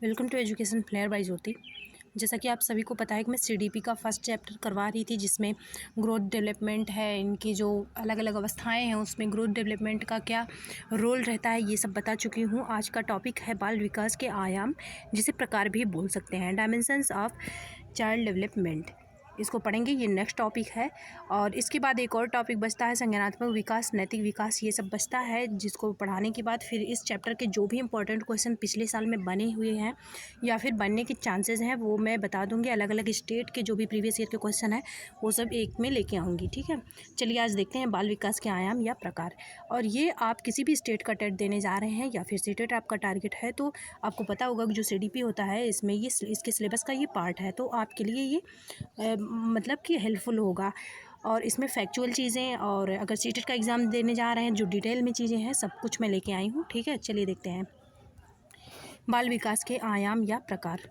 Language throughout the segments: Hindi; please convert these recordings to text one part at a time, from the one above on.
Welcome to education flair by Jyoti. जैसा कि आप सभी को पता है कि मैं सीडीपी का फर्स्ट चैप्टर करवा रही थी, जिसमें ग्रोथ डेवलपमेंट है, इनकी जो अलग अलग अवस्थाएं हैं उसमें ग्रोथ डेवलपमेंट का क्या रोल रहता है ये सब बता चुकी हूँ। आज का टॉपिक है बाल विकास के आयाम, जिसे प्रकार भी बोल सकते हैं, डायमेंशंस ऑफ चाइल्ड डेवलपमेंट। इसको पढ़ेंगे, ये नेक्स्ट टॉपिक है। और इसके बाद एक और टॉपिक बचता है संज्ञानात्मक विकास, नैतिक विकास, ये सब बचता है, जिसको पढ़ाने के बाद फिर इस चैप्टर के जो भी इंपॉर्टेंट क्वेश्चन पिछले साल में बने हुए हैं या फिर बनने के चांसेस हैं वो मैं बता दूंगी। अलग अलग स्टेट के जो भी प्रीवियस ईयर के क्वेश्चन हैं वो सब एक में लेके आऊँगी, ठीक है। चलिए आज देखते हैं बाल विकास के आयाम या प्रकार। और ये आप किसी भी स्टेट का टेट देने जा रहे हैं या फिर सीटेट आपका टारगेट है तो आपको पता होगा कि जो सीडीपी होता है इसमें ये इसके सिलेबस का ये पार्ट है, तो आपके लिए ये मतलब कि हेल्पफुल होगा। और इसमें फैक्चुअल चीज़ें, और अगर सीटेट का एग्ज़ाम देने जा रहे हैं जो डिटेल में चीज़ें हैं सब कुछ मैं लेके आई हूँ, ठीक है। चलिए देखते हैं बाल विकास के आयाम या प्रकार।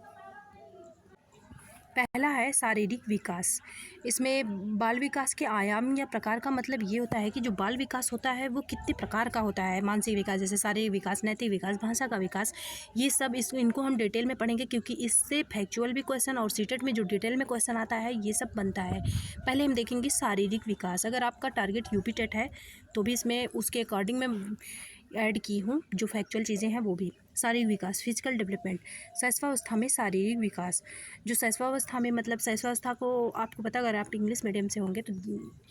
पहला है शारीरिक विकास। इसमें बाल विकास के आयाम या प्रकार का मतलब ये होता है कि जो बाल विकास होता है वो कितने प्रकार का होता है। मानसिक विकास जैसे शारीरिक विकास, नैतिक विकास, भाषा का विकास, ये सब इनको हम डिटेल में पढ़ेंगे, क्योंकि इससे फैक्चुअल भी क्वेश्चन और सीटेट में जो डिटेल में क्वेश्चन आता है ये सब बनता है। पहले हम देखेंगे शारीरिक विकास। अगर आपका टारगेट यूपी टेट है तो भी इसमें उसके अकॉर्डिंग मैं ऐड की हूँ जो फैक्चुअल चीज़ें हैं वो भी। शारीरिक विकास, फिजिकल डेवलपमेंट, शैशवावस्था में शारीरिक विकास। जो शैशवावस्था में मतलब शैशवावस्था को आपको पता, अगर आप इंग्लिश मीडियम से होंगे तो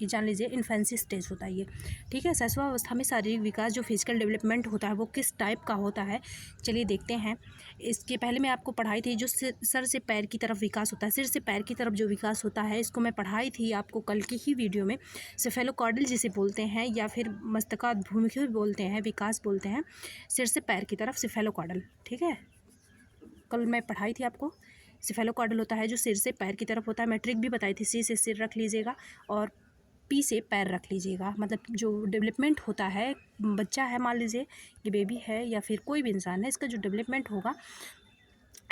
ये जान लीजिए इन्फेंसी स्टेज होता है ये, ठीक है। शैशवावस्था में शारीरिक विकास जो फिजिकल डेवलपमेंट होता है वो किस टाइप का होता है, चलिए देखते हैं। इसके पहले मैं आपको पढ़ाई थी जो सर से पैर की तरफ विकास होता है, सिर से पैर की तरफ जो विकास होता है इसको मैं पढ़ाई थी आपको कल की ही वीडियो में। सेफेलोकॉर्डल जिसे बोलते हैं या फिर मस्तकाभिमुखी बोलते हैं, विकास बोलते हैं, सिर से पैर की तरफ सेफेलोकॉर्डल, ठीक है। कल मैं पढ़ाई थी आपको। सेफेलोकॉर्डल होता है जो सिर से पैर की तरफ होता है। मैं ट्रिक भी बताई थी, सी से सिर रख लीजिएगा और पी से पैर रख लीजिएगा। मतलब जो डेवलपमेंट होता है, बच्चा है मान लीजिए कि बेबी है या फिर कोई भी इंसान है, इसका जो डेवलपमेंट होगा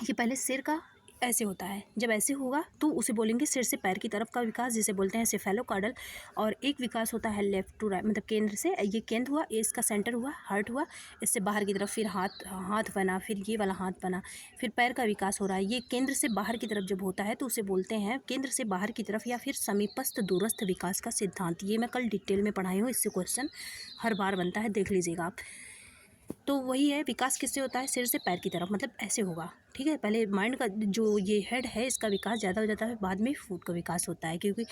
ये पहले सिर का ऐसे होता है। जब ऐसे होगा तो उसे बोलेंगे सिर से पैर की तरफ का विकास, जिसे बोलते हैं सेफेलोकॉर्डल। और एक विकास होता है लेफ्ट टू राइट, मतलब केंद्र से, ये केंद्र हुआ, ये इसका सेंटर हुआ, हार्ट हुआ, इससे बाहर की तरफ, फिर हाथ बना, फिर ये वाला हाथ बना, फिर पैर का विकास हो रहा है। ये केंद्र से बाहर की तरफ जब होता है तो उसे बोलते हैं केंद्र से बाहर की तरफ या फिर समीपस्थ दूरस्थ विकास का सिद्धांत। ये मैं कल डिटेल में पढ़ाई हूँ, इससे क्वेश्चन हर बार बनता है, देख लीजिएगा आप। तो वही है, विकास किससे होता है, सिर से पैर की तरफ, मतलब ऐसे होगा, ठीक है। पहले माइंड का जो ये हेड है इसका विकास ज़्यादा हो जाता है, बाद में फूट का विकास होता है। क्योंकि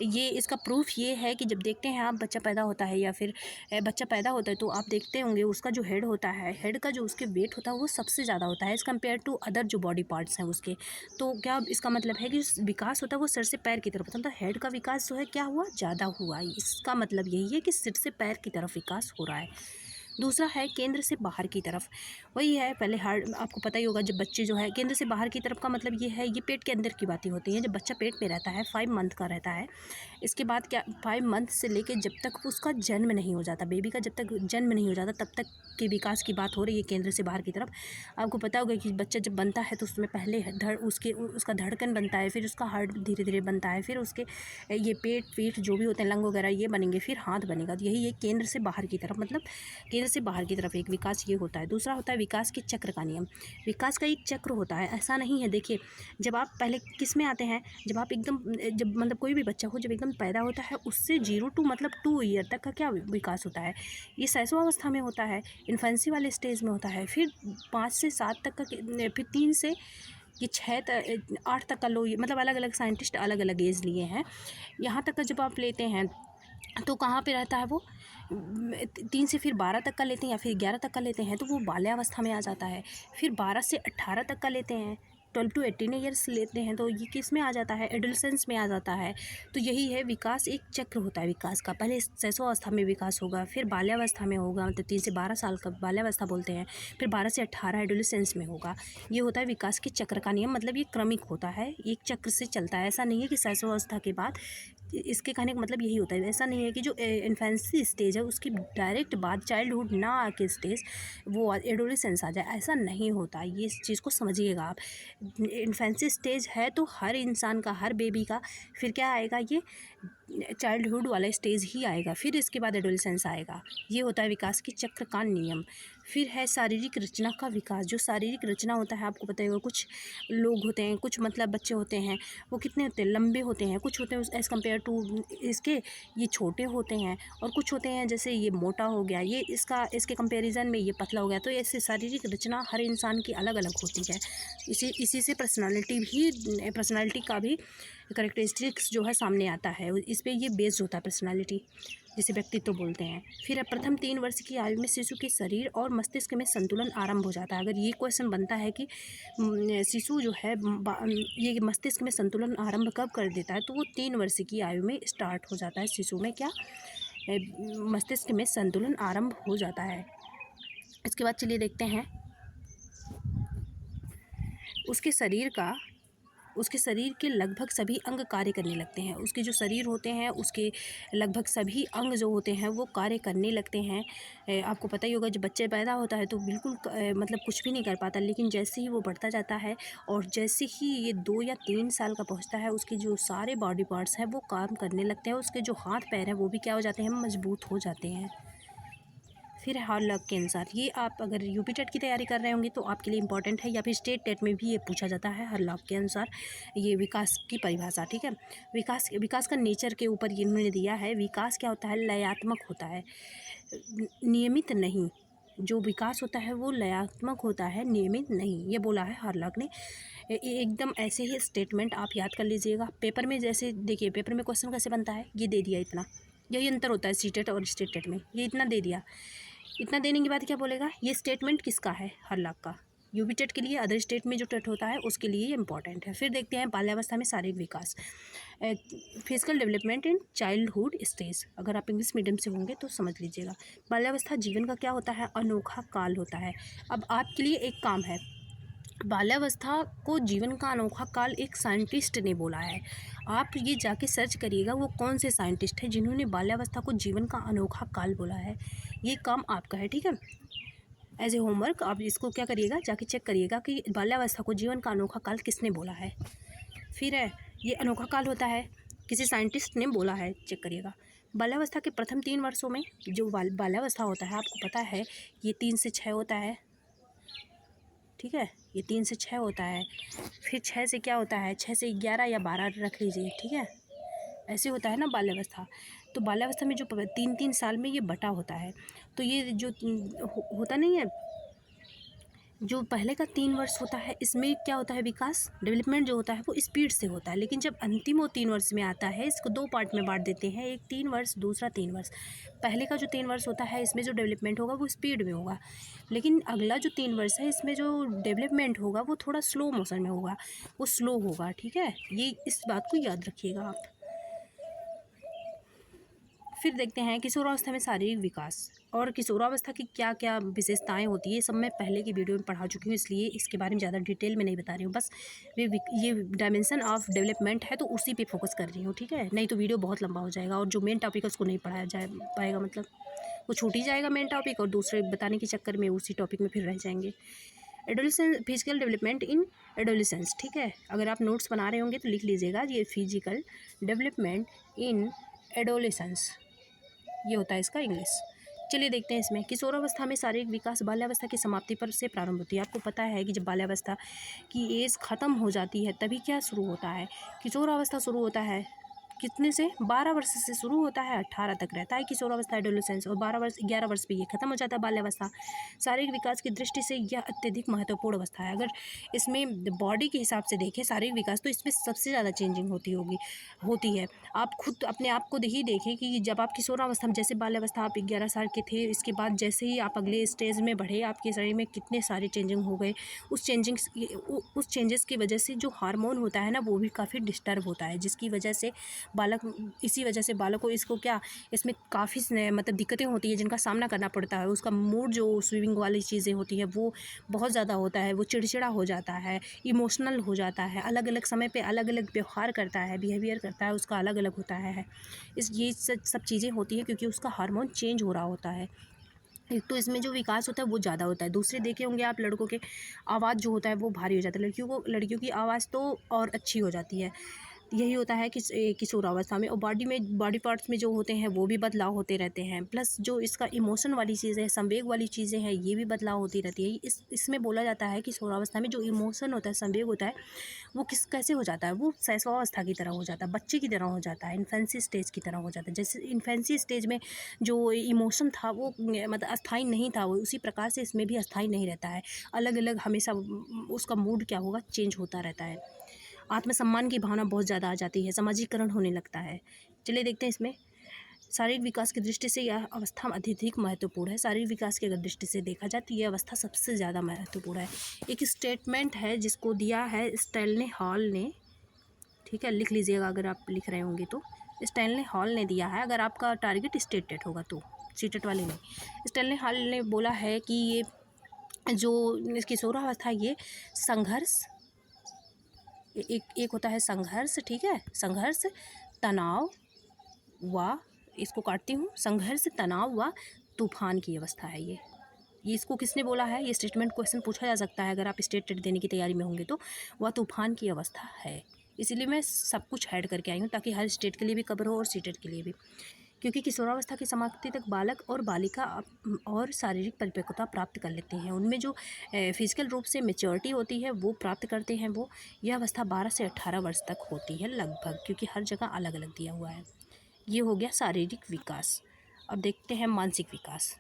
ये इसका प्रूफ ये है कि जब देखते हैं आप बच्चा पैदा होता है या फिर बच्चा पैदा होता है तो आप देखते होंगे उसका जो हेड होता है, हेड का जो उसके वेट होता है वो सबसे ज़्यादा होता है एज़ कम्पेयर टू अदर जो बॉडी पार्ट्स हैं उसके। तो क्या इसका मतलब है कि विकास होता है वो सिर से पैर की तरफ होता है, मतलब हेड का विकास जो है क्या हुआ, ज़्यादा हुआ। इसका मतलब यही है कि सिर से पैर की तरफ विकास हो रहा है। दूसरा है केंद्र से बाहर की तरफ। वही है, पहले हार्ट, आपको पता ही होगा जब बच्चे जो है केंद्र से बाहर की तरफ का मतलब ये है, ये पेट के अंदर की बातें होती हैं। जब बच्चा पेट में रहता है 5 मंथ का रहता है, इसके बाद क्या 5 मंथ से लेके जब तक उसका जन्म नहीं हो जाता, बेबी का जब तक जन्म नहीं हो जाता तब तक के विकास की बात हो रही है केंद्र से बाहर की तरफ। आपको पता होगा कि बच्चा जब बनता है तो उसमें पहले उसका धड़कन बनता है, फिर उसका हार्ट धीरे धीरे बनता है, फिर उसके ये पेट जो भी होते हैं लंग वगैरह ये बनेंगे, फिर हाथ बनेगा। तो यही है केंद्र से बाहर की तरफ, मतलब केंद्र से बाहर की तरफ एक विकास ये होता है। दूसरा होता है विकास के चक्र का नियम। विकास का एक चक्र होता है, ऐसा नहीं है। देखिए जब आप पहले किस में आते हैं, जब आप एकदम जब मतलब कोई भी बच्चा हो जब एकदम पैदा होता है उससे 0 to मतलब 2 ईयर तक का क्या विकास होता है, ये शैशवावस्था में होता है, इन्फेंसी वाले स्टेज में होता है। फिर 5 से 7 तक का, फिर 3 से ये 8 तक का लो, मतलब अलग अलग साइंटिस्ट अलग अलग एज लिए हैं। यहाँ तक का जब आप लेते हैं तो कहाँ पे रहता है वो, 3 से फिर 12 तक का लेते हैं या फिर 11 तक का लेते हैं तो वो बाल्यावस्था में आ जाता है। फिर 12 से 18 तक का लेते हैं, 12 to 18 ईयर्स लेते हैं तो ये किस में आ जाता है, एडोलेसेंस में आ जाता है। तो यही है, विकास एक चक्र होता है विकास का। पहले शैशवावस्था में विकास होगा, फिर बाल्यावस्था में होगा, मतलब 3 से 12 साल का बाल्यावस्था बोलते हैं, फिर 12 से 18 एडोलेसेंस में होगा। ये होता है विकास के चक्र का नियम, मतलब ये क्रमिक होता है, एक चक्र से चलता है। ऐसा नहीं है कि शैशवावस्था के बाद, इसके कहने का मतलब यही होता है, ऐसा नहीं है कि जो इन्फेंसी स्टेज है उसकी डायरेक्ट बाद चाइल्डहुड ना आके स्टेज वो एडोलेसेंस आ जाए, ऐसा नहीं होता। ये इस चीज़ को समझिएगा आप। इन्फेंसी स्टेज है तो हर इंसान का, हर बेबी का फिर क्या आएगा, ये चाइल्डहुड वाला स्टेज ही आएगा, फिर इसके बाद एडोलेसेंस आएगा। ये होता है विकास के चक्र का नियम। फिर है शारीरिक रचना का विकास। जो शारीरिक रचना होता है, आपको पता होगा, कुछ लोग होते हैं, कुछ मतलब बच्चे होते हैं, वो कितने होते हैं, लंबे होते हैं, कुछ होते हैं एज़ कम्पेयर टू इसके ये छोटे होते हैं, और कुछ होते हैं जैसे ये मोटा हो गया, ये इसके कंपैरिजन में ये पतला हो गया। तो ऐसे शारीरिक रचना हर इंसान की अलग अलग होती है। इसी से पर्सनालिटी का भी करेक्टरिस्टिक्स जो है सामने आता है, इस पे ये बेस्ड होता है पर्सनालिटी, जिसे व्यक्तित्व बोलते हैं। फिर अब प्रथम 3 वर्ष की आयु में शिशु के शरीर और मस्तिष्क में संतुलन आरंभ हो जाता है। अगर ये क्वेश्चन बनता है कि शिशु जो है ये मस्तिष्क में संतुलन आरंभ कब कर देता है, तो वो 3 वर्ष की आयु में स्टार्ट हो जाता है। शिशु में क्या मस्तिष्क में संतुलन आरंभ हो जाता है। इसके बाद चलिए देखते हैं उसके शरीर के लगभग सभी अंग कार्य करने लगते हैं। उसके जो शरीर होते हैं, उसके लगभग सभी अंग जो होते हैं वो कार्य करने लगते हैं। आपको पता ही होगा, जब बच्चे पैदा होता है तो बिल्कुल मतलब कुछ भी नहीं कर पाता, लेकिन जैसे ही वो बढ़ता जाता है और जैसे ही ये 2 या 3 साल का पहुंचता है, उसके जो सारे बॉडी पार्ट्स हैं वो काम करने लगते हैं। उसके जो हाथ पैर हैं वो भी क्या हो जाते हैं, मजबूत हो जाते हैं। फिर हॉर्लॉक के अनुसार, ये आप अगर यूपी टेट की तैयारी कर रहे होंगे तो आपके लिए इंपॉर्टेंट है, या फिर स्टेट टेट में भी ये पूछा जाता है। हॉर्लॉक के अनुसार ये विकास की परिभाषा, ठीक है। विकास का नेचर के ऊपर ये इन्होंने दिया है। विकास क्या होता है, लयात्मक होता है, नियमित नहीं। जो विकास होता है वो लयात्मक होता है, नियमित नहीं, ये बोला है हॉर्लॉक ने। एकदम ऐसे ही स्टेटमेंट आप याद कर लीजिएगा। पेपर में जैसे देखिए, पेपर में क्वेश्चन कैसे बनता है, ये दे दिया इतना, यही अंतर होता है सी टेट और स्टेट टेट में। ये इतना दे दिया, इतना देने के बाद क्या बोलेगा, ये स्टेटमेंट किसका है, हॉर्लॉक का। यूपी टेट के लिए, अदर स्टेट में जो टेट होता है उसके लिए ये इंपॉर्टेंट है। फिर देखते हैं बाल्यावस्था में शारीरिक विकास, physical development in childhood stage. अगर आप इंग्लिश मीडियम से होंगे तो समझ लीजिएगा। बाल्यावस्था जीवन का क्या होता है, अनोखा काल होता है। अब आपके लिए एक काम है, बाल्यावस्था को जीवन का अनोखा काल एक साइंटिस्ट ने बोला है। आप ये जाके सर्च करिएगा वो कौन से साइंटिस्ट हैं जिन्होंने बाल्यावस्था को जीवन का अनोखा काल बोला है। ये काम आपका है, ठीक है। एज ए होमवर्क आप इसको क्या करिएगा, जाके चेक करिएगा कि बाल्यावस्था को जीवन का अनोखा काल किसने बोला है। फिर है, ये अनोखा काल होता है, किसी साइंटिस्ट ने बोला है, चेक करिएगा। बाल्यावस्था के प्रथम 3 वर्षों में जो बाल्यावस्था होता है, आपको पता है ये 3 से 6 होता है, ठीक है। ये 3 से 6 होता है। फिर 6 से क्या होता है, 6 से 11 या 12 रख लीजिए, ठीक है। ऐसे होता है ना बाल्यावस्था। तो बाल्यावस्था में जो 3-3 साल में ये बटा होता है। तो ये जो होता नहीं है, जो पहले का 3 वर्ष होता है, इसमें क्या होता है, विकास डेवलपमेंट जो होता है वो स्पीड से होता है। लेकिन जब अंतिम वो 3 वर्ष में आता है, इसको 2 पार्ट में बांट देते हैं, एक 3 वर्ष, दूसरा 3 वर्ष। पहले का जो 3 वर्ष होता है, इसमें जो डेवलपमेंट होगा वो स्पीड में होगा, लेकिन अगला जो 3 वर्ष है, इसमें जो डेवलपमेंट होगा वो थोड़ा स्लो मोशन में होगा, वो स्लो होगा, ठीक है। ये इस बात को याद रखिएगा आप। फिर देखते हैं किशोरावस्था में शारीरिक विकास, और किशोरावस्था की क्या क्या विशेषताएं होती है, सब मैं पहले की वीडियो में पढ़ा चुकी हूँ, इसलिए इसके बारे में ज़्यादा डिटेल में नहीं बता रही हूँ। बस ये डायमेंशन ऑफ डेवलपमेंट है तो उसी पे फोकस कर रही हूँ, ठीक है। नहीं तो वीडियो बहुत लंबा हो जाएगा और जो मेन टॉपिक है उसको नहीं पढ़ाया जा पाएगा, मतलब वो छूट ही जाएगा मेन टॉपिक, और दूसरे बताने के चक्कर में उसी टॉपिक में फिर रह जाएंगे। एडोलिसेंस, फिजिकल डेवलपमेंट इन एडोलिसेंस, ठीक है। अगर आप नोट्स बना रहे होंगे तो लिख लीजिएगा, ये फिजिकल डेवलपमेंट इन एडोलिसेंस, ये होता है इसका इंग्लिश। चलिए देखते हैं इसमें किशोरावस्था में शारीरिक विकास बाल्यावस्था की समाप्ति पर से प्रारंभ होती है। आपको पता है कि जब बाल्यावस्था की एज ख़त्म हो जाती है तभी क्या शुरू होता है, किशोरावस्था शुरू होता है। कितने से, 12 वर्ष से शुरू होता है, 18 तक रहता है किशोरावस्था एडोलेसेंस, और 11 वर्ष पे ये खत्म हो जाता है बाल्यावस्था। शारीरिक विकास की दृष्टि से यह अत्यधिक महत्वपूर्ण अवस्था है। अगर इसमें बॉडी के हिसाब से देखें शारीरिक विकास, तो इसमें सबसे ज़्यादा चेंजिंग होती है। आप खुद अपने आप को ही देखें कि जब आप किशोरावस्था में, जैसे बाल्यावस्था आप 11 साल के थे, इसके बाद जैसे ही आप अगले स्टेज में बढ़े, आपके शरीर में कितने सारे चेंजिंग हो गए। उस चेंजेस की वजह से जो हार्मोन होता है ना, वो भी काफ़ी डिस्टर्ब होता है, जिसकी वजह से इसी वजह से बालक को इसमें काफ़ी मतलब दिक्कतें होती है जिनका सामना करना पड़ता है। उसका मूड जो स्विंगिंग वाली चीज़ें होती है वो बहुत ज़्यादा होता है, वो चिड़चिड़ा हो जाता है, इमोशनल हो जाता है, अलग अलग समय पे अलग अलग व्यवहार करता है, बिहेवियर करता है, उसका अलग अलग होता है। ये सब चीज़ें होती हैं क्योंकि उसका हार्मोन चेंज हो रहा होता है। एक तो इसमें जो विकास होता है वो ज़्यादा होता है। दूसरे देखे होंगे आप, लड़कों के आवाज़ जो होता है वो भारी हो जाता है, लड़कियों की आवाज़ तो और अच्छी हो जाती है। यही होता है किशोरावस्था में। और बॉडी पार्ट्स में जो होते हैं वो भी बदलाव होते रहते हैं, प्लस जो इसका इमोशन वाली चीज़ें हैं, संवेग वाली चीज़ें हैं, ये भी बदलाव होती रहती है। इसमें बोला जाता है कि किशोरावस्था में जो इमोशन होता है, संवेग होता है, वो कैसे हो जाता है, वो शैशवावस्था की तरह हो जाता है, बच्चे की तरह हो जाता है, इन्फेंसी स्टेज की तरह हो जाता है। जैसे इन्फेंसी स्टेज में जो इमोशन था वो मतलब अस्थाई नहीं था, वो उसी प्रकार से इसमें भी अस्थाई नहीं रहता है। अलग अलग हमेशा उसका मूड क्या होगा, चेंज होता रहता है। आत्मसम्मान की भावना बहुत ज़्यादा आ जाती है, सामाजिकरण होने लगता है। चलिए देखते हैं इसमें शारीरिक विकास की दृष्टि से यह अवस्था अत्यधिक महत्वपूर्ण है। शारीरिक विकास की अगर दृष्टि से देखा जाए तो यह अवस्था सबसे ज़्यादा महत्वपूर्ण है। एक स्टेटमेंट है जिसको दिया है स्टैनले हॉल ने, ठीक है, लिख लीजिएगा अगर आप लिख रहे होंगे तो। स्टैनले हॉल ने दिया है, अगर आपका टारगेट स्टेटेड होगा तो, सीटेड वाले नहीं। स्टैनले हॉल ने बोला है कि ये जो किशोरावस्था, ये संघर्ष, एक होता है संघर्ष, ठीक है, संघर्ष, तनाव व, इसको काटती हूँ, संघर्ष, तनाव व तूफान की अवस्था है ये। इसको किसने बोला है, ये स्टेटमेंट क्वेश्चन पूछा जा सकता है अगर आप स्टेट टेट देने की तैयारी में होंगे तो। वह तूफान की अवस्था है। इसीलिए मैं सब कुछ ऐड करके आई हूँ ताकि हर स्टेट के लिए भी कवर हो और सीटेट के लिए भी। क्योंकि किशोरावस्था की समाप्ति तक बालक और बालिका और शारीरिक परिपक्वता प्राप्त कर लेते हैं। उनमें जो फिजिकल रूप से मेच्योरिटी होती है वो प्राप्त करते हैं वो। यह अवस्था 12 से 18 वर्ष तक होती है लगभग, क्योंकि हर जगह अलग अलग दिया हुआ है। ये हो गया शारीरिक विकास। अब देखते हैं मानसिक विकास।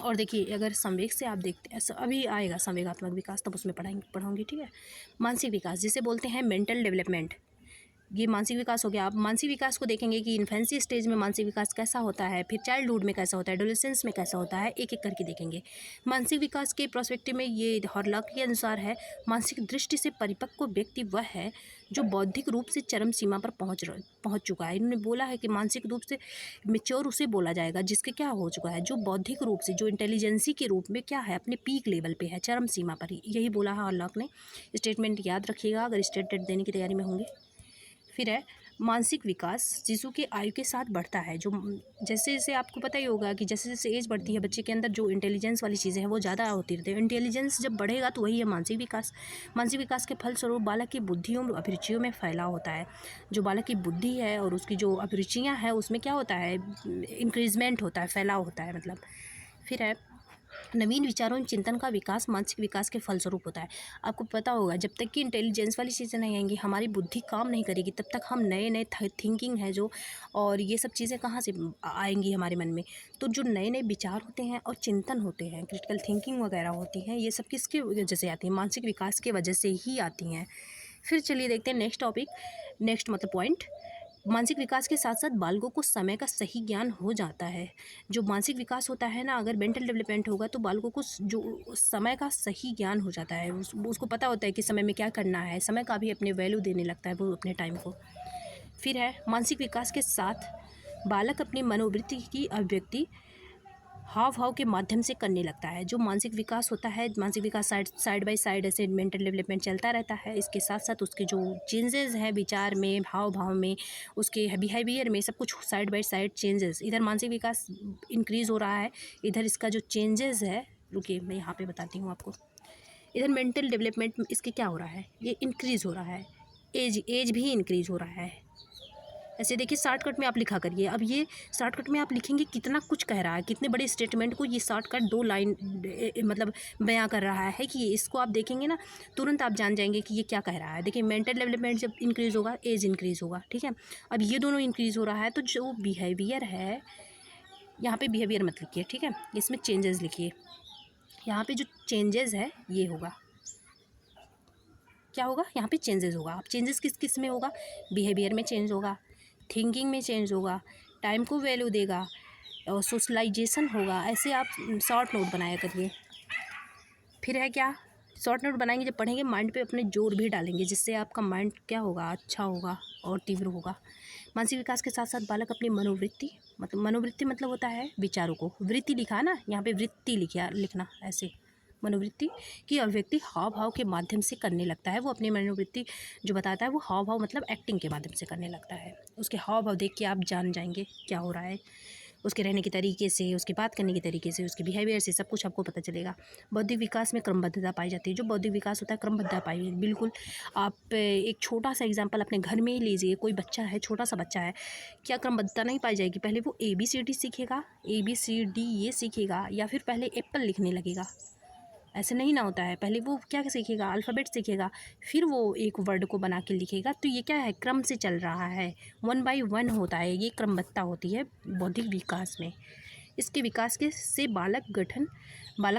और देखिए अगर संवेग से आप देखते हैं, अभी आएगा संवेगात्मक विकास तब उसमें पढ़ाऊँगी, ठीक है। मानसिक विकास जिसे बोलते हैं मेंटल डेवलपमेंट, ये मानसिक विकास हो गया। आप मानसिक विकास को देखेंगे कि इन्फेंसी स्टेज में मानसिक विकास कैसा होता है, फिर चाइल्डहुड में कैसा होता है, एडोलेसेंस में कैसा होता है, एक एक करके देखेंगे। मानसिक विकास के प्रोस्पेक्टिव में ये हॉरलॉक के अनुसार है, मानसिक दृष्टि से परिपक्व व्यक्ति वह है जो बौद्धिक रूप से चरम सीमा पर पहुंच चुका है। इन्होंने बोला है कि मानसिक रूप से मेच्योर उसे बोला जाएगा जिसके क्या हो चुका है, जो बौद्धिक रूप से, जो इंटेलिजेंसी के रूप में क्या है, अपने पीक लेवल पे है, चरम सीमा पर, यही बोला है हॉरलॉक ने। स्टेटमेंट याद रखिएगा अगर स्टेट टेट देने की तैयारी में होंगे। फिर है मानसिक विकास शिशु के आयु के साथ बढ़ता है। जो जैसे जैसे आपको पता ही होगा कि जैसे जैसे एज बढ़ती है बच्चे के अंदर जो इंटेलिजेंस वाली चीज़ें हैं वो ज़्यादा होती रहती है। इंटेलिजेंस जब बढ़ेगा तो वही है मानसिक विकास। मानसिक विकास के फलस्वरूप बालक की बुद्धियों और अभिरुचियों में फैलाव होता है। जो बालक की बुद्धि है और उसकी जो अभिरुचियाँ हैं उसमें क्या होता है, इंक्रीजमेंट होता है, फैलाव होता है मतलब। फिर है नवीन विचारों और चिंतन का विकास मानसिक विकास के फलस्वरूप होता है। आपको पता होगा जब तक कि इंटेलिजेंस वाली चीज़ें नहीं आएंगी, हमारी बुद्धि काम नहीं करेगी, तब तक हम नए नए थिंकिंग है जो, और ये सब चीज़ें कहाँ से आएंगी हमारे मन में। तो जो नए नए विचार होते हैं और चिंतन होते हैं, क्रिटिकल थिंकिंग वगैरह होती हैं, ये सब किसकी वजह से आती हैं, मानसिक विकास की वजह से ही आती हैं। फिर चलिए देखते हैं नेक्स्ट टॉपिक, नेक्स्ट मतलब पॉइंट। मानसिक विकास के साथ साथ बालकों को समय का सही ज्ञान हो जाता है। जो मानसिक विकास होता है ना, अगर मेंटल डेवलपमेंट होगा तो बालकों को जो समय का सही ज्ञान हो जाता है, उसको पता होता है कि समय में क्या करना है, समय का भी अपने वैल्यू देने लगता है वो अपने टाइम को। फिर है मानसिक विकास के साथ बालक अपनी मनोवृत्ति की अभिव्यक्ति हाव भाव के माध्यम से करने लगता है। जो मानसिक विकास होता है, मानसिक विकास साइड बाय साइड ऐसे मेंटल डेवलपमेंट चलता रहता है। इसके साथ साथ उसके जो चेंजेस हैं विचार में, हाव भाव में, उसके बिहेवियर में, सब कुछ साइड बाय साइड चेंजेस। इधर मानसिक विकास इंक्रीज़ हो रहा है, इधर इसका जो चेंजेस है, रुकिए मैं यहाँ पे बताती हूँ आपको। इधर मेंटल डेवलपमेंट इसके क्या हो रहा है, ये इंक्रीज़ हो रहा है, एज भी इंक्रीज़ हो रहा है। ऐसे देखिए शॉर्टकट में आप लिखा करिए। अब ये शॉर्टकट में आप लिखेंगे कितना कुछ कह रहा है, कितने बड़े स्टेटमेंट को ये शॉर्टकट 2 लाइन मतलब बयां कर रहा है कि इसको आप देखेंगे ना तुरंत आप जान जाएंगे कि ये क्या कह रहा है। देखिए मेंटल डेवलपमेंट जब इंक्रीज़ होगा एज इंक्रीज़ होगा, ठीक है। अब ये दोनों इंक्रीज़ हो रहा है तो जो बिहेवियर है, यहाँ पे बिहेवियर मत लिखिए, ठीक है, इसमें चेंजेस लिखिए। यहाँ पे जो चेंजेस है ये होगा, क्या होगा, यहाँ पे चेंजेस होगा। अब चेंजेस किस किस में होगा, बिहेवियर में चेंज होगा, थिंकिंग में चेंज होगा, टाइम को वैल्यू देगा और सोशलाइजेशन होगा। ऐसे आप शॉर्ट नोट बनाया करिए। फिर है क्या, शॉर्ट नोट बनाएंगे जब पढ़ेंगे माइंड पे अपने जोर भी डालेंगे, जिससे आपका माइंड क्या होगा, अच्छा होगा और तीव्र होगा। मानसिक विकास के साथ साथ बालक अपनी मनोवृत्ति मतलब होता है विचारों को, वृत्ति लिखा है ना, यहाँ पे वृत्ति लिखना ऐसे, मनोवृत्ति की अभिव्यक्ति हाव भाव के माध्यम से करने लगता है। वो अपनी मनोवृत्ति जो बताता है वो हाव भाव मतलब एक्टिंग के माध्यम से करने लगता है। उसके हाव भाव देख के आप जान जाएंगे क्या हो रहा है। उसके रहने के तरीके से, उसके बात करने के तरीके से, उसके बिहेवियर से सब कुछ आपको पता चलेगा। बौद्धिक विकास में क्रमबद्धता पाई जाती है। जो बौद्धिक विकास होता है क्रमबद्धता पाई, बिल्कुल। आप एक छोटा सा एग्जाम्पल अपने घर में ही लीजिए। कोई बच्चा है, छोटा सा बच्चा है, क्या क्रमबद्धता नहीं पाई जाएगी? पहले वो ABCD सीखेगा, ABCD ये सीखेगा, या फिर पहले एप्पल लिखने लगेगा? ऐसे नहीं ना होता है। पहले वो क्या सीखेगा? अल्फ़ाबेट सीखेगा, फिर वो एक वर्ड को बना के लिखेगा। तो ये क्या है? क्रम से चल रहा है, 1 बाय 1 होता है। ये क्रमबद्धता होती है बौद्धिक विकास में। इसके विकास के से बालक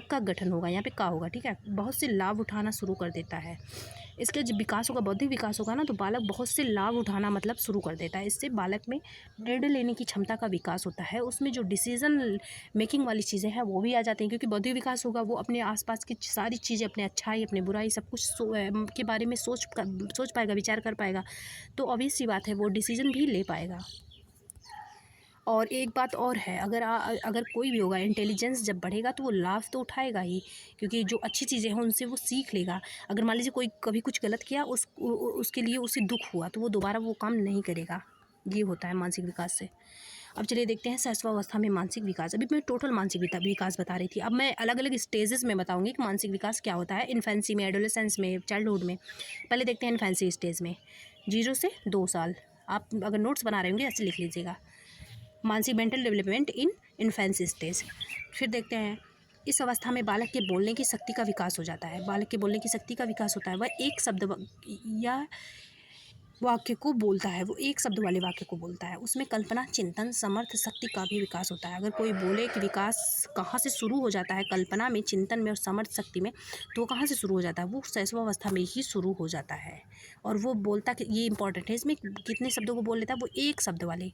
का गठन होगा, यहाँ पे का होगा, ठीक है। बहुत से लाभ उठाना शुरू कर देता है। इसके जब विकास होगा, बौद्धिक विकास होगा ना, तो बालक बहुत से लाभ उठाना मतलब शुरू कर देता है। इससे बालक में निर्णय लेने की क्षमता का विकास होता है। उसमें जो डिसीजन मेकिंग वाली चीज़ें हैं वो भी आ जाती हैं, क्योंकि बौद्धिक विकास होगा, वो अपने आसपास की सारी चीज़ें, अपने अच्छाई, अपने बुराई, सब कुछ के बारे में सोच पाएगा, विचार कर पाएगा। तो ऑब्वियस सी बात है, वो डिसीजन भी ले पाएगा। और एक बात और है, अगर कोई भी होगा, इंटेलिजेंस जब बढ़ेगा तो वो लाभ तो उठाएगा ही, क्योंकि जो अच्छी चीज़ें हैं उनसे वो सीख लेगा। अगर मान लीजिए कोई कभी कुछ गलत किया, उसके लिए उसे दुख हुआ, तो वो दोबारा वो काम नहीं करेगा। ये होता है मानसिक विकास से। अब चलिए देखते हैं शैशवावस्था में मानसिक विकास। अभी मैं टोटल मानसिक विकास बता रही थी, अब मैं अलग अलग स्टेजेस में बताऊंगी कि मानसिक विकास क्या होता है। इन्फेंसी में, एडोलेसेंस में, चाइल्डहुड में। पहले देखते हैं इन्फेंसी स्टेज में, 0 से 2 साल। आप अगर नोट्स बना रहे होंगे ऐसे लिख लीजिएगा, मानसिक mental development in infancy stage. फिर देखते हैं, इस अवस्था में बालक के बोलने की शक्ति का विकास हो जाता है। बालक के बोलने की शक्ति का विकास होता है। वह एक शब्द या वाक्य को बोलता है, वो एक शब्द वाले वाक्य को बोलता है। उसमें कल्पना, चिंतन, समर्थ शक्ति का भी विकास होता है। अगर कोई बोले कि विकास कहाँ से शुरू हो जाता है, कल्पना में, चिंतन में और समर्थ शक्ति में, तो वो कहाँ से शुरू हो जाता है? वो शैशवावस्था में ही शुरू हो जाता है। और वो बोलता, ये इंपॉर्टेंट है, इसमें कितने शब्दों को बोल लेता है? वो एक शब्द वाले,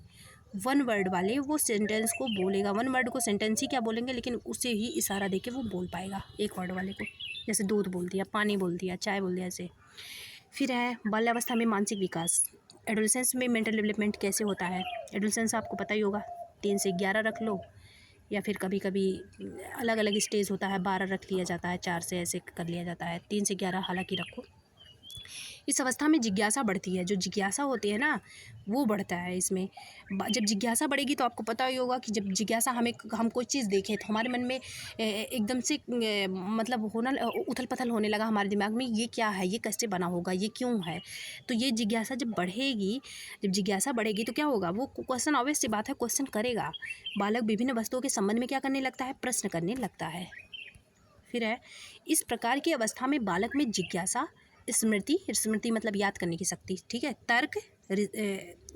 1 वर्ड वाले वो सेंटेंस को बोलेगा। 1 वर्ड को सेंटेंस ही क्या बोलेंगे, लेकिन उसे ही इशारा देके वो बोल पाएगा 1 वर्ड वाले को। जैसे दूध बोल दिया, पानी बोल दिया, चाय बोल दिया, ऐसे। फिर है बाल्यावस्था में मानसिक विकास। एडोलेसेंस में मेंटल डेवलपमेंट कैसे होता है? एडोलेसेंस आपको पता ही होगा, 3 से 11 रख लो, या फिर कभी कभी अलग अलग स्टेज होता है, 12 रख लिया जाता है, 4 से ऐसे कर लिया जाता है, 3 से 11 हालांकि रखो। इस अवस्था में जिज्ञासा बढ़ती है। जो जिज्ञासा होती है ना, वो बढ़ता है इसमें। जब जिज्ञासा बढ़ेगी तो आपको पता ही होगा कि जब जिज्ञासा हम कोई चीज़ देखें तो हमारे मन में एकदम से मतलब होना, उथल पथल होने लगा हमारे दिमाग में, ये क्या है, ये कैसे बना होगा, ये क्यों है। तो ये जिज्ञासा जब बढ़ेगी, जब जिज्ञासा बढ़ेगी तो क्या होगा? वो क्वेश्चन, ऑब्वियस सी बात है, क्वेश्चन करेगा। बालक विभिन्न वस्तुओं के संबंध में क्या करने लगता है? प्रश्न करने लगता है। फिर है, इस प्रकार की अवस्था में बालक में जिज्ञासा, स्मृति मतलब याद करने की शक्ति, ठीक है, तर्क,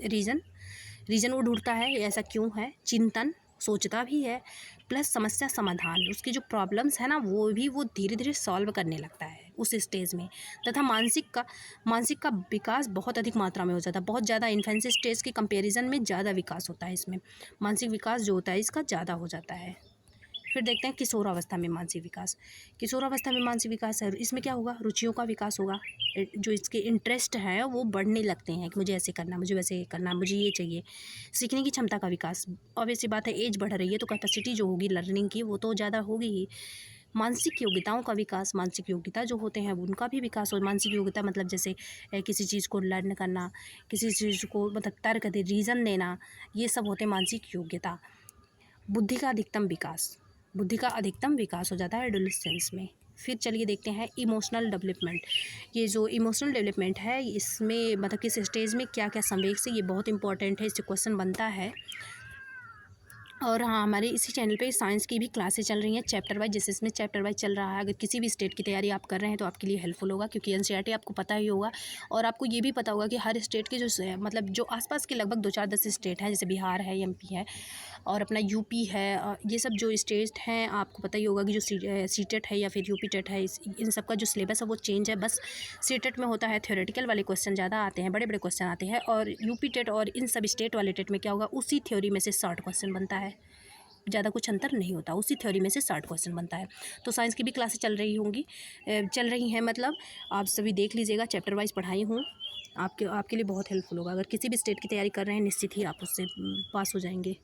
रीजन वो ढूंढता है, ऐसा क्यों है, चिंतन, सोचता भी है, प्लस समस्या समाधान, उसकी जो प्रॉब्लम्स है ना वो भी वो धीरे धीरे सॉल्व करने लगता है उस स्टेज में। तथा मानसिक का विकास बहुत अधिक मात्रा में हो जाता है, बहुत ज़्यादा। इन्फेंसी स्टेज के कंपैरिजन में ज़्यादा विकास होता है इसमें। मानसिक विकास जो होता है इसका ज़्यादा हो जाता है। फिर देखते हैं किशोरावस्था में मानसिक विकास। किशोरावस्था में मानसिक विकास है, इसमें क्या होगा? रुचियों का विकास होगा। जो इसके इंटरेस्ट हैं वो बढ़ने लगते हैं कि मुझे ऐसे करना, मुझे वैसे करना, मुझे ये चाहिए। सीखने की क्षमता का विकास, ऑब्वियस सी बात है, एज बढ़ रही है तो कैपेसिटी जो होगी लर्निंग की वो तो ज़्यादा होगी ही। मानसिक योग्यताओं का विकास, मानसिक योग्यता जो होते हैं उनका भी विकास हो। मानसिक योग्यता मतलब जैसे किसी चीज़ को लर्न करना, किसी चीज़ को मतलब तर्क दे, रीज़न देना, ये सब होते हैं मानसिक योग्यता। बुद्धि का अधिकतम विकास हो जाता है एडोलेसेंस में। फिर चलिए देखते हैं इमोशनल डेवलपमेंट। ये जो इमोशनल डेवलपमेंट है इसमें मतलब किस स्टेज में क्या क्या संवेग से, ये बहुत इंपॉर्टेंट है, इससे क्वेश्चन बनता है। और हाँ, हमारे इसी चैनल पे साइंस की भी क्लासें चल रही हैं चैप्टर वाइज, जैसे इसमें चैप्टर वाइज चल रहा है। अगर किसी भी स्टेट की तैयारी आप कर रहे हैं तो आपके लिए हेल्पफुल होगा, क्योंकि एनसीईआरटी आपको पता ही होगा। और आपको ये भी पता होगा कि हर स्टेट के जो मतलब जो आसपास के लगभग 2-4-10 स्टेट हैं, जैसे बिहार है, एमपी है और अपना यूपी है, ये सब जो स्टेट हैं आपको पता ही होगा कि जो सीटेट है या फिर यूपी टेट है, इन सब का जो सिलेबस है वो चेंज है। बस सीटेट में होता है थ्योरेटिकल वाले क्वेश्चन ज़्यादा आते हैं, बड़े बड़े क्वेश्चन आते हैं, और यूपी टेट और इन सब स्टेट वाले टेट में क्या होगा, उसी थ्योरी में से शॉर्ट क्वेश्चन बनता है, ज़्यादा कुछ अंतर नहीं होता, उसी थ्योरी में से शॉर्ट क्वेश्चन बनता है। तो साइंस की भी क्लासेस चल रही हैं, मतलब आप सभी देख लीजिएगा, चैप्टर वाइज पढ़ाई हूँ, आपके लिए बहुत हेल्पफुल होगा। अगर किसी भी स्टेट की तैयारी कर रहे हैं निश्चित ही आप उससे पास हो जाएंगे।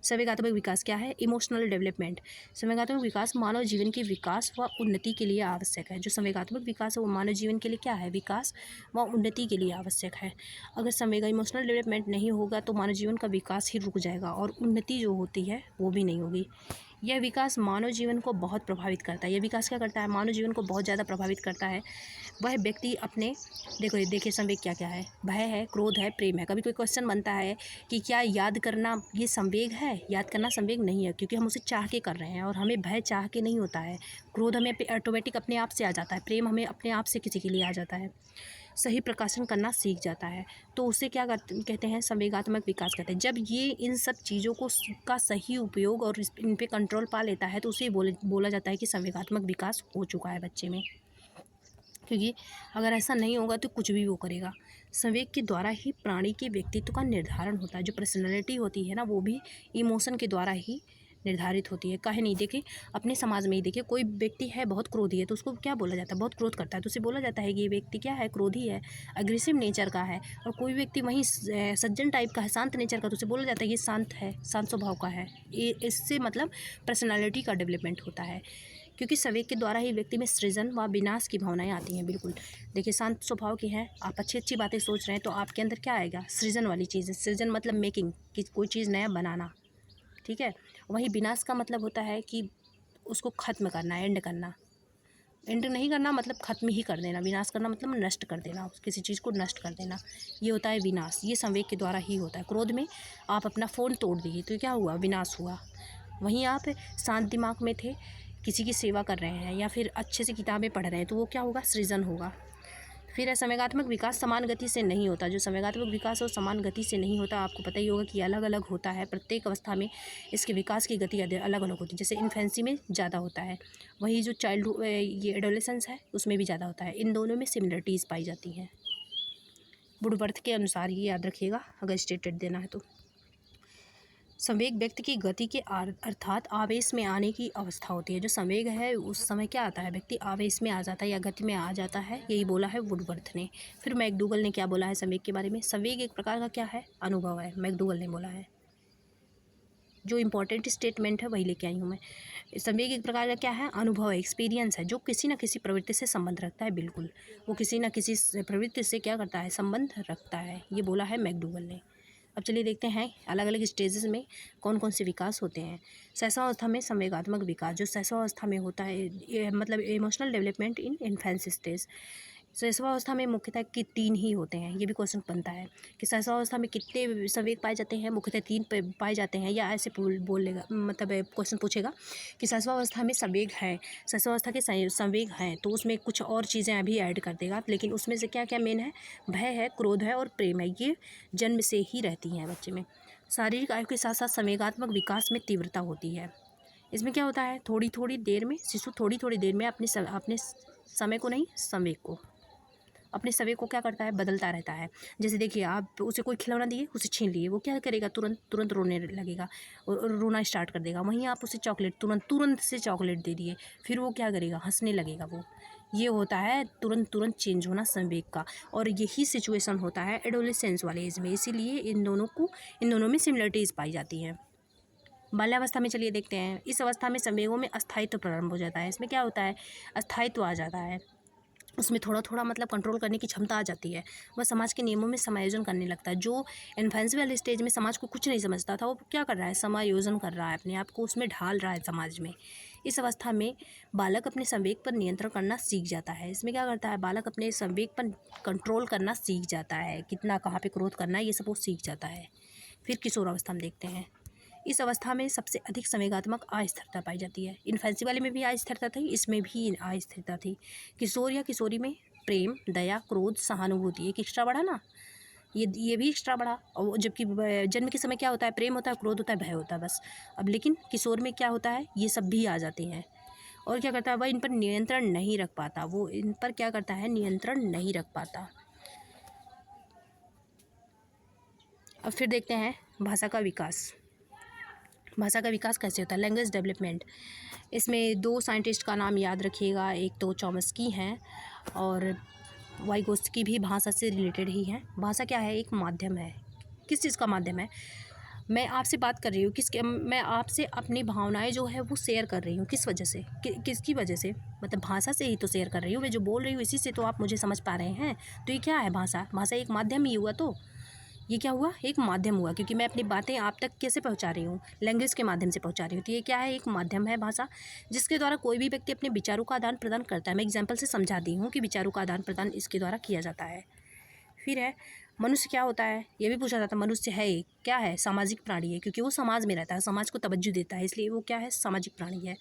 संवेगात्मक विकास क्या है? Emotional development. संवेगात्मक विकास मानव जीवन के विकास व उन्नति के लिए आवश्यक है। जो संवेगात्मक विकास है वो मानव जीवन के लिए क्या है? विकास व उन्नति के लिए आवश्यक है। अगर संवेगा इमोशनल डेवलपमेंट नहीं होगा तो मानव जीवन का विकास ही रुक जाएगा और उन्नति जो होती है वो भी नहीं होगी। यह विकास मानव जीवन को बहुत प्रभावित करता है। यह विकास क्या करता है? मानव जीवन को बहुत ज़्यादा प्रभावित करता है। वह व्यक्ति अपने देखिए संवेग क्या क्या है? भय है, क्रोध है, प्रेम है। कभी कोई क्वेश्चन बनता है कि क्या याद करना ये संवेग है? याद करना संवेग नहीं है, क्योंकि हम उसे चाह के कर रहे हैं, और हमें भय चाह के नहीं होता है। क्रोध हमें ऑटोमेटिक अपने आप से आ जाता है। प्रेम हमें अपने आप से किसी के लिए आ जाता है। सही प्रकाशन करना सीख जाता है, तो उसे क्या कहते हैं? संवेगात्मक विकास कहते हैं। जब ये इन सब चीज़ों को का सही उपयोग और इन पे कंट्रोल पा लेता है तो उसे बोला जाता है कि संवेगात्मक विकास हो चुका है बच्चे में। क्योंकि अगर ऐसा नहीं होगा तो कुछ भी वो करेगा। संवेग के द्वारा ही प्राणी के व्यक्तित्व का निर्धारण होता है। जो पर्सनैलिटी होती है ना, वो भी इमोशन के द्वारा ही निर्धारित होती है। काहे नहीं? देखिए अपने समाज में ही देखिए, कोई व्यक्ति है बहुत क्रोधी है तो उसको क्या बोला जाता है? बहुत क्रोध करता है तो उसे बोला जाता है कि ये व्यक्ति क्या है? क्रोधी है, अग्रेसिव नेचर का है। और कोई व्यक्ति वहीं सज्जन टाइप का है, शांत नेचर का, तो उसे बोला जाता है ये शांत है, शांत स्वभाव का है। ये इससे मतलब पर्सनैलिटी का डेवलपमेंट होता है, क्योंकि संवेग के द्वारा ही व्यक्ति में सृजन व विनाश की भावनाएं आती हैं। बिल्कुल देखिए, शांत स्वभाव की हैं, आप अच्छी अच्छी बातें सोच रहे हैं तो आपके अंदर क्या आएगा? सृजन वाली चीज़ है। सृजन मतलब मेकिंग, कि कोई चीज़ नया बनाना, ठीक है। वहीं विनाश का मतलब होता है कि उसको ख़त्म करना, एंड करना। एंड नहीं करना मतलब ख़त्म ही कर देना। विनाश करना मतलब नष्ट कर देना, किसी चीज़ को नष्ट कर देना, ये होता है विनाश। ये संवेग के द्वारा ही होता है। क्रोध में आप अपना फ़ोन तोड़ दिए तो क्या हुआ? विनाश हुआ। वहीं आप शांत दिमाग में थे, किसी की सेवा कर रहे हैं या फिर अच्छे से किताबें पढ़ रहे हैं, तो वो क्या होगा? सृजन होगा। फिर है संवेगात्मक विकास समान गति से नहीं होता। जो संवेगात्मक विकास है समान गति से नहीं होता। आपको पता ही होगा कि अलग अलग होता है। प्रत्येक अवस्था में इसके विकास की गति अलग अलग होती है। जैसे इन्फेंसी में ज़्यादा होता है, वही जो ये एडोलेसेंस है उसमें भी ज़्यादा होता है। इन दोनों में सिमिलरिटीज़ पाई जाती हैं। वुडवर्थ के अनुसार ही याद रखिएगा अगर स्टेटेड देना है तो। संवेग व्यक्ति की गति के अर्थात आवेश में आने की अवस्था होती है। जो संवेग है उस समय क्या आता है? व्यक्ति आवेश में आ जाता है या गति में आ जाता है, यही बोला है वुडवर्थ ने। फिर मैकडूगल ने क्या बोला है संवेग के बारे में? संवेग एक प्रकार का क्या है? अनुभव है, मैकडूगल ने बोला है। जो इंपॉर्टेंट स्टेटमेंट है वही लेके आई हूँ मैं। संवेग एक प्रकार का क्या है? अनुभव है, एक्सपीरियंस है, जो किसी न किसी प्रवृत्ति से संबंध रखता है। बिल्कुल, वो किसी न किसी प्रवृत्ति से क्या करता है? संबंध रखता है, ये बोला है मैकडूगल ने। अब चलिए देखते हैं अलग अलग स्टेजेस में कौन कौन से विकास होते हैं। शैशवावस्था में संवेगात्मक विकास, जो शैशवावस्था में होता है, ये मतलब इमोशनल डेवलपमेंट इन इन्फेंस स्टेज। शैशवावस्था में मुख्यतः 3 ही होते हैं। ये भी क्वेश्चन बनता है कि शैशवावस्था में कितने संवेग पाए जाते हैं? मुख्यतः 3 पाए जाते हैं, या ऐसे बोल लेगा, मतलब क्वेश्चन पूछेगा कि शैशवावस्था में संवेग है, शैशवावस्था के संवेग हैं, तो उसमें कुछ और चीज़ें अभी ऐड कर देगा, लेकिन उसमें से क्या क्या मेन है? भय है, क्रोध है और प्रेम है। ये जन्म से ही रहती हैं बच्चे में। शारीरिक आयु के साथ साथ संवेगात्मक विकास में तीव्रता होती है। इसमें क्या होता है? थोड़ी थोड़ी देर में शिशु थोड़ी थोड़ी देर में अपने समय को नहीं, संवेग को, अपने संवेग को क्या करता है? बदलता रहता है। जैसे देखिए, आप उसे कोई खिलौना दिए, उसे छीन लिए, वो क्या करेगा? तुरंत रोने लगेगा और रोना स्टार्ट कर देगा। वहीं आप उसे चॉकलेट तुरंत से चॉकलेट दे दिए, फिर वो क्या करेगा? हंसने लगेगा वो। ये होता है तुरंत चेंज होना संवेग का। और यही सिचुएशन होता है एडोलेसेंस वाले एज में, इसीलिए इन दोनों में सिमिलरिटीज़ पाई जाती हैं। बाल्यावस्था में चलिए देखते हैं। इस अवस्था में संवेगों में अस्थायित्व प्रारंभ हो जाता है। इसमें क्या होता है? अस्थायित्व आ जाता है। उसमें थोड़ा थोड़ा मतलब कंट्रोल करने की क्षमता आ जाती है। वह समाज के नियमों में समायोजन करने लगता है। जो इन्फेंसी वाले स्टेज में समाज को कुछ नहीं समझता था, वो क्या कर रहा है? समायोजन कर रहा है, अपने आप को उसमें ढाल रहा है समाज में। इस अवस्था में बालक अपने संवेग पर नियंत्रण करना सीख जाता है। इसमें क्या करता है? बालक अपने संवेग पर कंट्रोल करना सीख जाता है। कितना कहाँ पे क्रोध करना है, ये सब वो सीख जाता है। फिर किशोरावस्था में देखते हैं। इस अवस्था में सबसे अधिक संवेगात्मक अस्थिरता पाई जाती है। इन्फेंसी वाले में भी अस्थिरता थी, इसमें भी अस्थिरता थी। किशोर या किशोरी में प्रेम, दया, क्रोध, सहानुभूति एक एक्स्ट्रा बढ़ा ना, ये भी एक्स्ट्रा बढ़ा। और जबकि जन्म के समय क्या होता है? प्रेम होता है, क्रोध होता है, भय होता है, बस। अब लेकिन किशोर में क्या होता है? ये सब भी आ जाते हैं। और क्या करता है? वह इन पर नियंत्रण नहीं रख पाता। वो इन पर क्या करता है? नियंत्रण नहीं रख पाता। अब फिर देखते हैं भाषा का विकास। भाषा का विकास कैसे होता है? Language development. इसमें 2 साइंटिस्ट का नाम याद रखिएगा। एक तो चॉम्स्की हैं और वाइगोत्स्की भी भाषा से रिलेटेड ही हैं। भाषा क्या है? एक माध्यम है। किस चीज़ का माध्यम है? मैं आपसे बात कर रही हूँ मैं आपसे अपनी भावनाएं जो है वो शेयर कर रही हूँ। किस वजह से किसकी वजह से? मतलब भाषा से ही तो शेयर कर रही हूँ। मैं जो बोल रही हूँ इसी से तो आप मुझे समझ पा रहे हैं। तो ये क्या है? भाषा एक माध्यम ही हुआ। तो ये क्या हुआ? एक माध्यम हुआ, क्योंकि मैं अपनी बातें आप तक कैसे पहुंचा रही हूँ? लैंग्वेज के माध्यम से पहुंचा रही हूँ। तो ये क्या है? एक माध्यम है भाषा, जिसके द्वारा कोई भी व्यक्ति अपने विचारों का आदान प्रदान करता है। मैं एग्जाम्पल से समझा दी हूँ कि विचारों का आदान प्रदान इसके द्वारा किया जाता है। फिर है मनुष्य। क्या होता है ये भी पूछा जाता है। मनुष्य है एक क्या है? सामाजिक प्राणी है, क्योंकि वो समाज में रहता है, समाज को तवज्जो देता है, इसलिए वो क्या है? सामाजिक प्राणी है।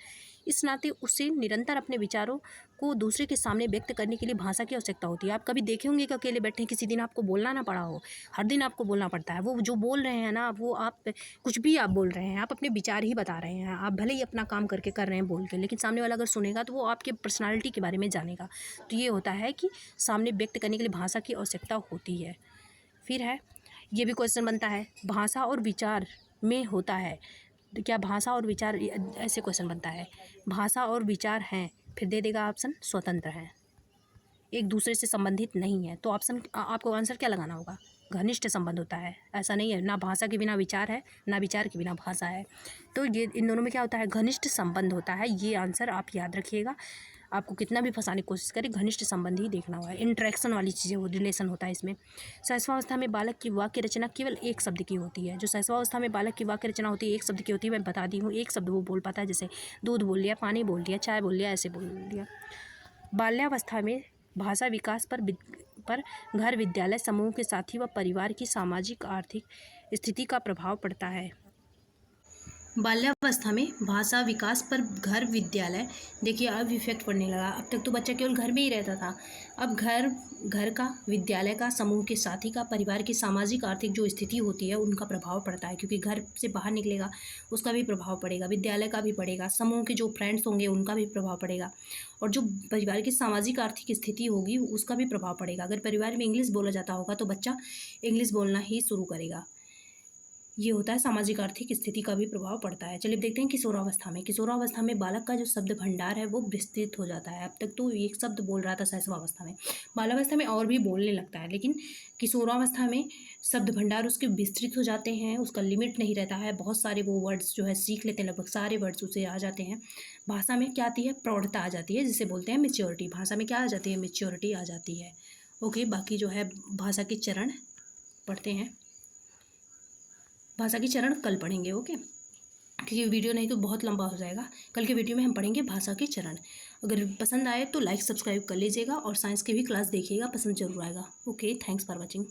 इस नाते उसे निरंतर अपने विचारों को दूसरे के सामने व्यक्त करने के लिए भाषा की आवश्यकता होती है। आप कभी देखे होंगे कि अकेले बैठे किसी दिन आपको बोलना ना पड़ा हो। हर दिन आपको बोलना पड़ता है। वो जो बोल रहे हैं ना, वो आप कुछ भी आप बोल रहे हैं, आप अपने विचार ही बता रहे हैं। आप भले ही अपना काम करके कर रहे हैं बोल के, लेकिन सामने वाला अगर सुनेगा तो वो आपके पर्सनालिटी के बारे में जानेगा। तो ये होता है कि सामने व्यक्त करने के लिए भाषा की आवश्यकता होती है। फिर है ये भी क्वेश्चन बनता है, भाषा और विचार में होता है तो क्या भाषा और विचार? ऐसे क्वेश्चन बनता है, भाषा और विचार हैं, फिर दे देगा ऑप्शन स्वतंत्र हैं, एक दूसरे से संबंधित नहीं है। तो ऑप्शन आपको आंसर क्या लगाना होगा? घनिष्ठ संबंध होता है। ऐसा नहीं है ना भाषा के बिना विचार है, ना विचार के बिना भाषा है। तो ये इन दोनों में क्या होता है? घनिष्ठ संबंध होता है। ये आंसर आप याद रखिएगा। आपको कितना भी फंसाने की कोशिश करे, घनिष्ठ संबंध ही देखना हुआ है। इंटरेक्शन वाली चीज़ें वो रिलेशन होता है इसमें। शैशवावस्था में बालक की वाक्य रचना केवल एक शब्द की होती है। जो शैशवावस्था में बालक की वाक्य रचना होती है एक शब्द की होती है। मैं बता दी हूँ, एक शब्द वो बोल पाता है, जैसे दूध बोल लिया, पानी बोल दिया, चाय बोल लिया, ऐसे बोल लिया। बाल्यावस्था में भाषा विकास पर घर, विद्यालय, समूह के साथी व परिवार की सामाजिक आर्थिक स्थिति का प्रभाव पड़ता है। बाल्यावस्था में भाषा विकास पर घर, विद्यालय, देखिए अब इफेक्ट पड़ने लगा। अब तक तो बच्चा केवल घर में ही रहता था, अब घर का, विद्यालय का, समूह के साथी का, परिवार की सामाजिक आर्थिक जो स्थिति होती है उनका प्रभाव पड़ता है, क्योंकि घर से बाहर निकलेगा उसका भी प्रभाव पड़ेगा, विद्यालय का भी पड़ेगा, समूह के जो फ्रेंड्स होंगे उनका भी प्रभाव पड़ेगा, और जो परिवार की सामाजिक आर्थिक स्थिति होगी उसका भी प्रभाव पड़ेगा। अगर परिवार में इंग्लिश बोला जाता होगा तो बच्चा इंग्लिश बोलना ही शुरू करेगा। ये होता है सामाजिक आर्थिक स्थिति का भी प्रभाव पड़ता है। चलिए देखते हैं किशोरावस्था में। किशोरावस्था में बालक का जो शब्द भंडार है वो विस्तृत हो जाता है। अब तक तो एक शब्द बोल रहा था शैशवावस्था में, बाल्यावस्था में और भी बोलने लगता है, लेकिन किशोरावस्था में शब्द भंडार उसके विस्तृत हो जाते हैं, उसका लिमिट नहीं रहता है। बहुत सारे वो वर्ड्स जो है सीख लेते हैं, लगभग सारे वर्ड्स उसे आ जाते हैं। भाषा में क्या आती है? प्रौढ़ता आ जाती है, जिसे बोलते हैं मेच्योरिटी। भाषा में क्या आ जाती है? मेच्योरिटी आ जाती है। ओके, बाकी जो है भाषा के चरण पढ़ते हैं। भाषा के चरण कल पढ़ेंगे, ओके, क्योंकि वीडियो नहीं तो बहुत लंबा हो जाएगा। कल के वीडियो में हम पढ़ेंगे भाषा के चरण। अगर पसंद आए तो लाइक सब्सक्राइब कर लीजिएगा, और साइंस की भी क्लास देखिएगा, पसंद जरूर आएगा। Okay, thanks for watching.